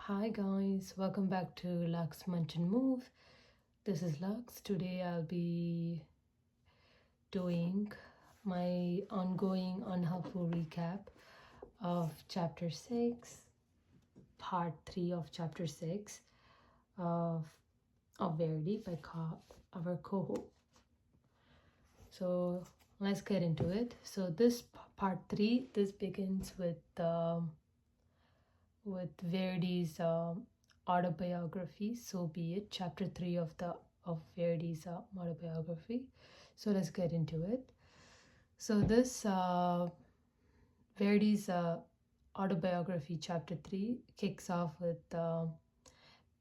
Hi guys, welcome back to Lux Munch and Move. This is Lux. Today I'll be doing my ongoing unhelpful recap of chapter 6, part 3 of chapter 6 of Verity by our co-host. So let's get into it. So this part 3, this begins with Verity's autobiography, So Be It, chapter 3 of Verity's autobiography. So let's get into it. So this Verity's autobiography, chapter 3, kicks off with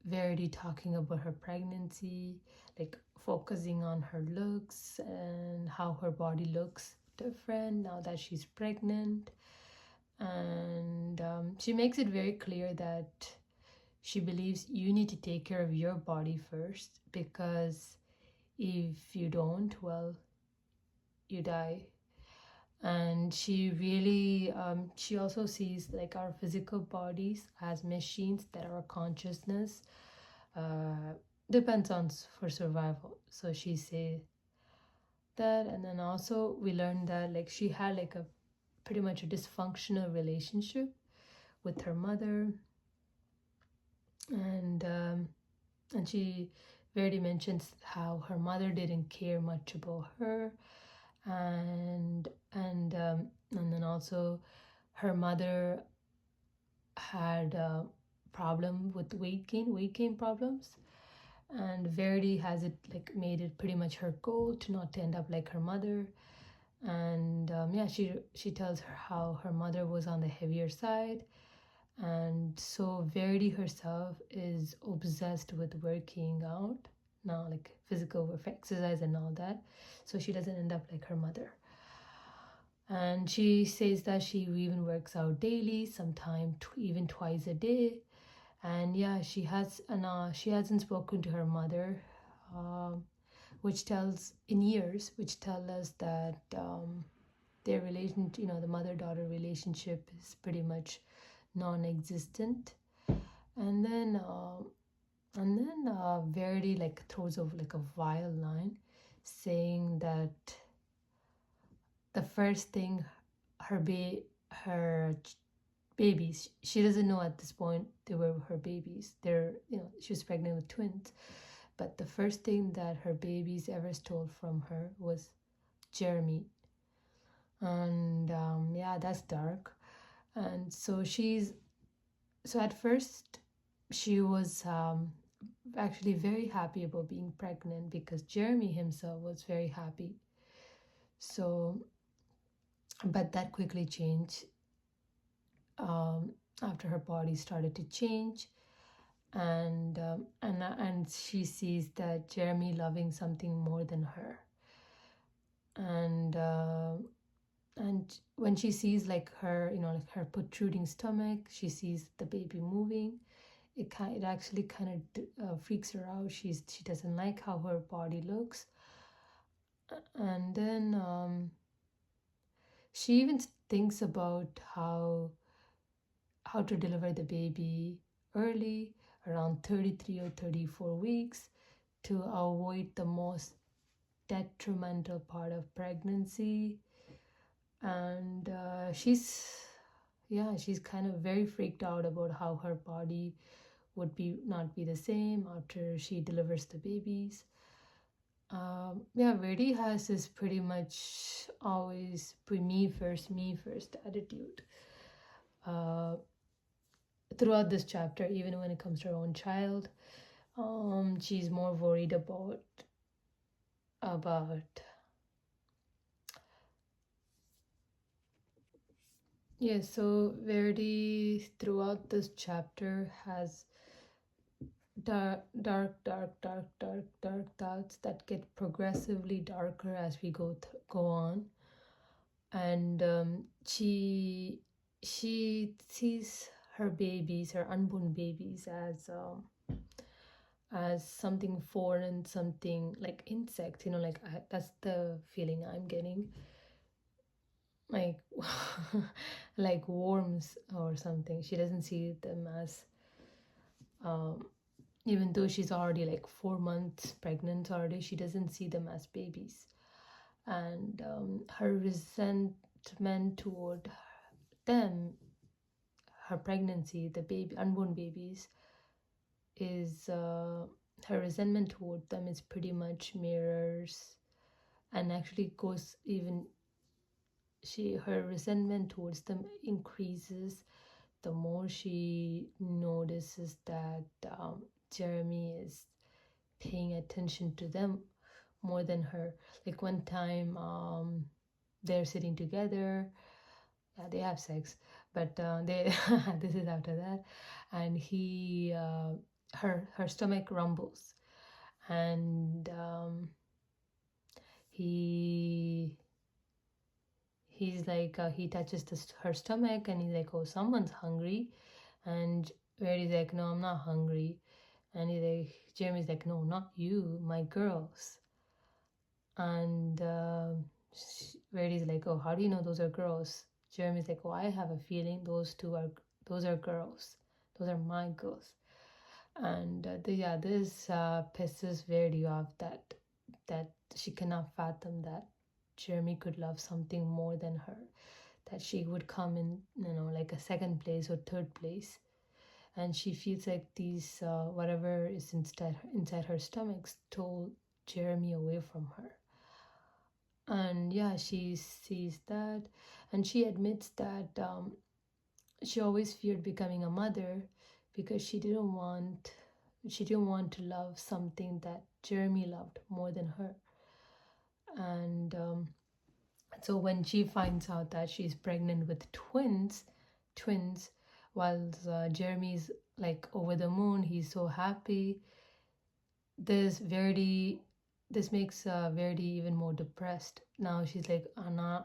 Verity talking about her pregnancy, like focusing on her looks and how her body looks different now that she's pregnant. And she makes it very clear that she believes you need to take care of your body first, because if you don't, well, you die. And she really she also sees like our physical bodies as machines that our consciousness depends on for survival. So she says that. And then also we learned that like she had like a pretty much a dysfunctional relationship with her mother, and she Verity mentions how her mother didn't care much about her, and then also her mother had a problem with weight gain problems, and Verity has it like made it pretty much her goal to not to end up like her mother. And she tells her how her mother was on the heavier side, and so Verity herself is obsessed with working out now, like physical exercise and all that, so she doesn't end up like her mother. And she says that she even works out daily, sometimes even twice a day. And she hasn't spoken to her mother, which tells in years, which tell us that their relation, the mother-daughter relationship is pretty much non-existent. And then Verity like throws over like a vile line, saying that the first thing her babies, she doesn't know at this point they were her babies. She was pregnant with twins, but the first thing that her babies ever stole from her was Jeremy. And that's dark. And so at first she was actually very happy about being pregnant, because Jeremy himself was very happy. So, but that quickly changed after her body started to change, and she sees that Jeremy loving something more than her, and when she sees like her, like her protruding stomach, she sees the baby moving. It actually kind of freaks her out. She doesn't like how her body looks, and then she even thinks about how to deliver the baby early, around 33 or 34 weeks, to avoid the most detrimental part of pregnancy. And she's kind of very freaked out about how her body would not be the same after she delivers the babies. Verity has this pretty much always me first attitude throughout this chapter. Even when it comes to her own child, she's more worried about so Verity throughout this chapter has dark thoughts that get progressively darker as we go on. And she sees her babies, her unborn babies, as something foreign, something like insects, that's the feeling I'm getting, like like worms or something. She doesn't see them as um, even though she's already like 4 months pregnant already, she doesn't see them as babies. And her resentment toward them, her pregnancy, the baby, unborn babies, is her resentment toward them is pretty much mirrors, and actually goes even, her resentment towards them increases the more she notices that Jeremy is paying attention to them more than her. Like one time, they're sitting together. Yeah, they have sex, but they this is after that, and her stomach rumbles, and he he's like he touches her stomach, and he's like, oh, someone's hungry, and Verity's like, no, I'm not hungry, and Jeremy's like, no, not you, my girls. And Verity's like, oh, how do you know those are girls? Jeremy's like, oh, I have a feeling those are girls, those are my girls. And this pisses Verity off, that she cannot fathom that Jeremy could love something more than her, that she would come in, like a second place or third place. And she feels like these whatever is inside her stomach stole Jeremy away from her. And yeah, she sees that, and she admits that she always feared becoming a mother because she didn't want to love something that Jeremy loved more than her. And so when she finds out that she's pregnant with twins, while Jeremy's like over the moon, he's so happy. This Verity, this makes Verity even more depressed. Now she's like, Anna,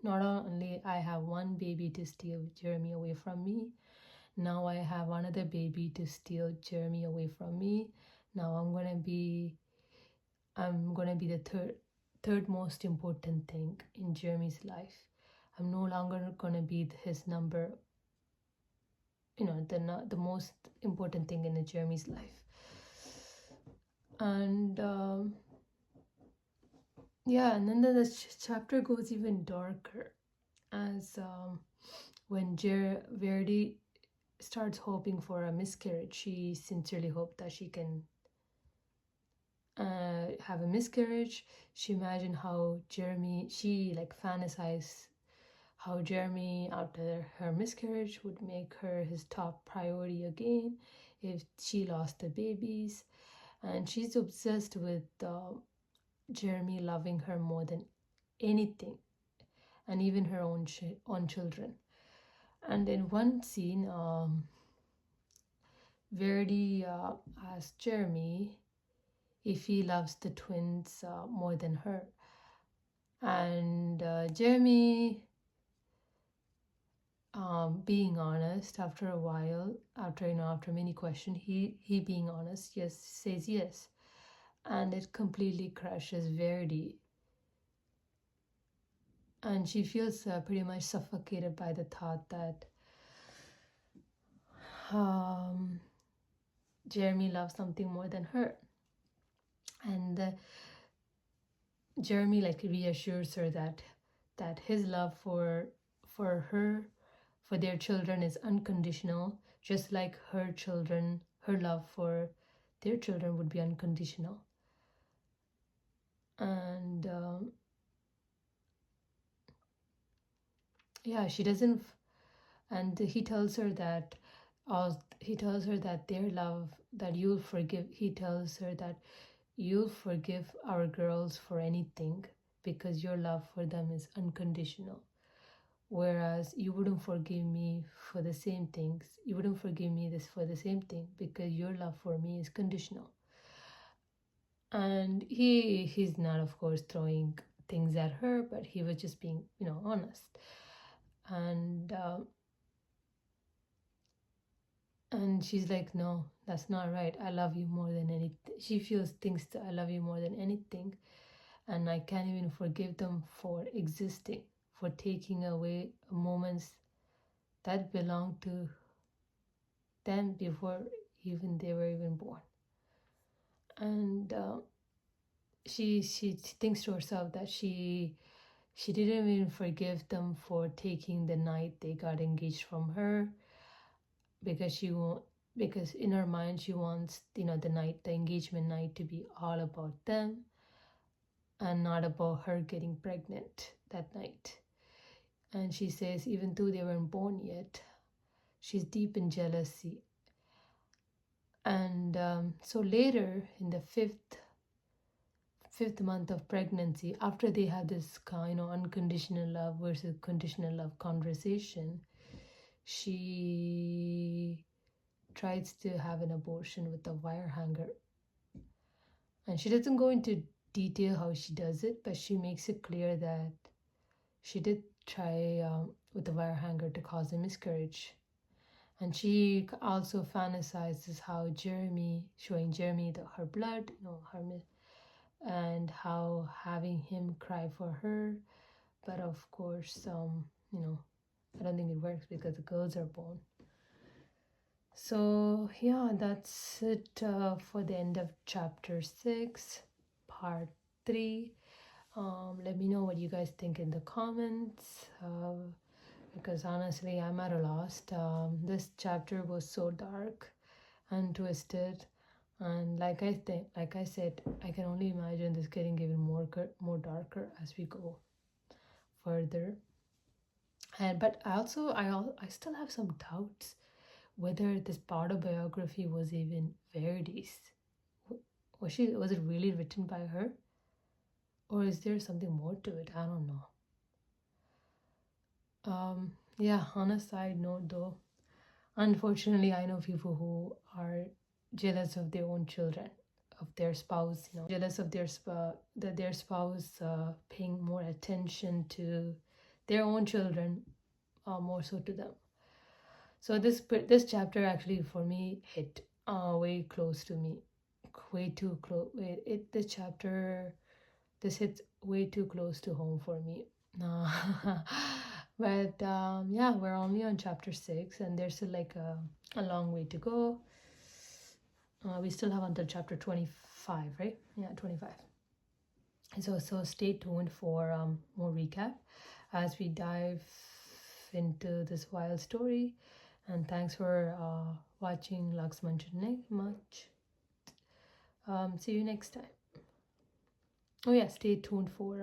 not only I have one baby to steal Jeremy away from me, now I have another baby to steal Jeremy away from me. Now I'm gonna be the third most important thing in Jeremy's life. I'm no longer gonna be his number, the most important thing in Jeremy's life. And and then the chapter goes even darker, as when Verity starts hoping for a miscarriage. She sincerely hoped that she can have a miscarriage. She imagined how she like fantasized how Jeremy, after her miscarriage, would make her his top priority again if she lost the babies. And she's obsessed with Jeremy loving her more than anything, and even her own children. And in one scene, Verity asks Jeremy if he loves the twins more than her. And Jeremy, being honest, after a while, after many questions, he being honest, yes, says yes. And it completely crushes Verity. And she feels pretty much suffocated by the thought that Jeremy loves something more than her. And Jeremy like reassures her that his love for their children is unconditional, just like her love for their children would be unconditional. And she doesn't. And he tells her that their love, that you'll forgive. He tells her that you'll forgive our girls for anything because your love for them is unconditional. Whereas you wouldn't forgive me for the same things. You wouldn't forgive me this for the same thing because your love for me is conditional. And he's not, of course, throwing things at her, but he was just being, honest. And she's like, no, that's not right. I love you more than anything. She thinks that I love you more than anything. And I can't even forgive them for existing, for taking away moments that belonged to them before even they were even born. And she thinks to herself that she didn't even forgive them for taking the night they got engaged from her, because because in her mind she wants, the engagement night to be all about them and not about her getting pregnant that night. And she says even though they weren't born yet, she's deep in jealousy. And so later in the fifth month of pregnancy, after they have this unconditional love versus conditional love conversation, she tries to have an abortion with a wire hanger. And she doesn't go into detail how she does it, but she makes it clear that she did try with the wire hanger to cause a miscarriage. And she also fantasizes how showing Jeremy her blood, and how having him cry for her. But of course, I don't think it works because the girls are born. So yeah, that's it for the end of chapter 6, part 3. Let me know what you guys think in the comments, because honestly I'm at a loss. This chapter was so dark and twisted, and like I said, I can only imagine this getting even more darker as we go further. And but I still have some doubts whether this autobiography was even Verity's. Was it really written by her, or is there something more to it? I don't know. Yeah, on a side note though, unfortunately I know people who are jealous of their own children, of their spouse, jealous of that their spouse paying more attention to their own children, more so to them. So this chapter actually for me hit way close to me, way too close. This hits way too close to home for me. But yeah, we're only on chapter 6, and there's still like a long way to go. We still have until chapter 25, right? Yeah, 25. So stay tuned for more recap as we dive into this wild story. And thanks for watching Laxmanchane much. See you next time. Oh yeah, stay tuned for